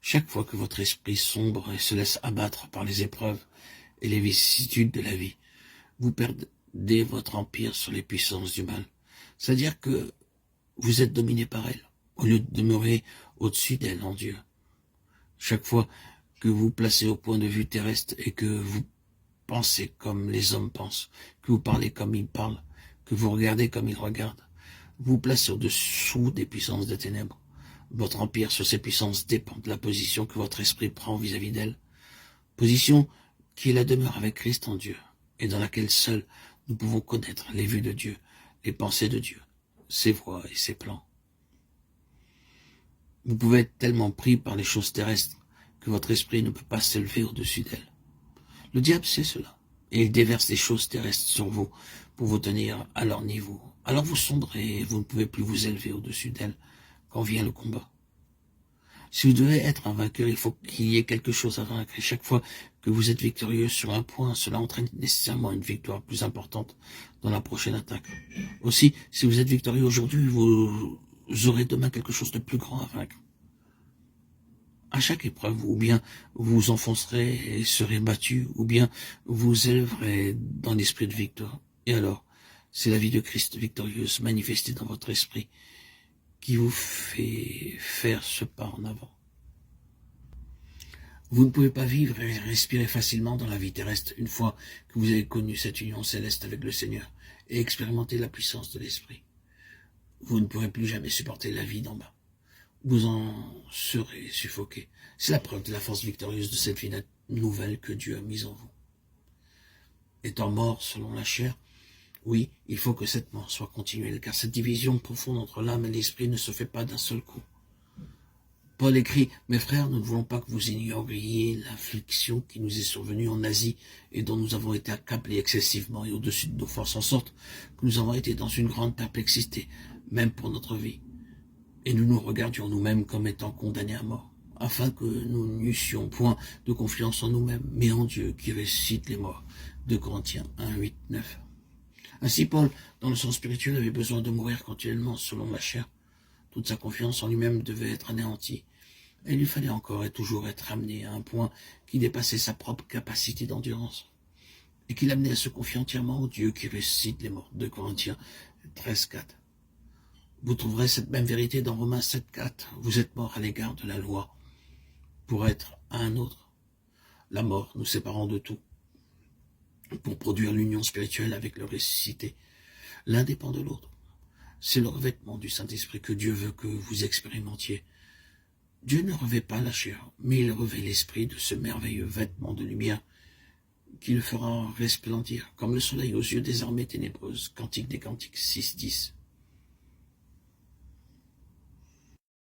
Chaque fois que votre esprit sombre et se laisse abattre par les épreuves et les vicissitudes de la vie, vous perdez votre empire sur les puissances du mal. C'est-à-dire que vous êtes dominé par elles, au lieu de demeurer au-dessus d'elles en Dieu. Chaque fois que vous placez au point de vue terrestre et que vous pensez comme les hommes pensent, que vous parlez comme ils parlent, que vous regardez comme ils regardent, vous vous placez au-dessous des puissances des ténèbres. Votre empire sur ces puissances dépend de la position que votre esprit prend vis-à-vis d'elles, position qui est la demeure avec Christ en Dieu, et dans laquelle seul nous pouvons connaître les vues de Dieu, les pensées de Dieu, ses voies et ses plans. Vous pouvez être tellement pris par les choses terrestres que votre esprit ne peut pas s'élever au-dessus d'elles. Le diable sait cela, et il déverse des choses terrestres sur vous pour vous tenir à leur niveau. Alors vous sombrez et vous ne pouvez plus vous élever au-dessus d'elles quand vient le combat. Si vous devez être un vainqueur, il faut qu'il y ait quelque chose à vaincre. Et chaque fois que vous êtes victorieux sur un point, cela entraîne nécessairement une victoire plus importante dans la prochaine attaque. Aussi, si vous êtes victorieux aujourd'hui, vous aurez demain quelque chose de plus grand à vaincre. À chaque épreuve, ou bien vous vous enfoncerez et serez battu, ou bien vous élèverez dans l'esprit de victoire. Et alors, c'est la vie de Christ victorieuse manifestée dans votre esprit qui vous fait faire ce pas en avant. Vous ne pouvez pas vivre et respirer facilement dans la vie terrestre une fois que vous avez connu cette union céleste avec le Seigneur et expérimenté la puissance de l'Esprit. Vous ne pourrez plus jamais supporter la vie d'en bas. Vous en serez suffoqué. C'est la preuve de la force victorieuse de cette vie nouvelle que Dieu a mise en vous. Étant mort selon la chair, oui, il faut que cette mort soit continuelle, car cette division profonde entre l'âme et l'esprit ne se fait pas d'un seul coup. Paul écrit, « Mes frères, nous ne voulons pas que vous ignoriez l'affliction qui nous est survenue en Asie et dont nous avons été accablés excessivement et au-dessus de nos forces, en sorte que nous avons été dans une grande perplexité, même pour notre vie. Et nous nous regardions nous-mêmes comme étant condamnés à mort, afin que nous n'eussions point de confiance en nous-mêmes, mais en Dieu qui ressuscite les morts. » 2 Corinthiens 1, 8, 9. Ainsi, Paul, dans le sens spirituel, avait besoin de mourir continuellement selon la chair. Toute sa confiance en lui-même devait être anéantie. Et il lui fallait encore et toujours être amené à un point qui dépassait sa propre capacité d'endurance, et qui l'amenait à se confier entièrement au Dieu qui ressuscite les morts. 2 Corinthiens 13, 4. Vous trouverez cette même vérité dans Romains 7, 4. Vous êtes morts à l'égard de la loi pour être à un autre. La mort nous séparant de tout, pour produire l'union spirituelle avec le ressuscité. L'un dépend de l'autre. C'est le revêtement du Saint-Esprit que Dieu veut que vous expérimentiez. Dieu ne revêt pas la chair, mais il revêt l'esprit de ce merveilleux vêtement de lumière qui le fera resplendir comme le soleil aux yeux des armées ténébreuses. Cantique des Cantiques 6, 10.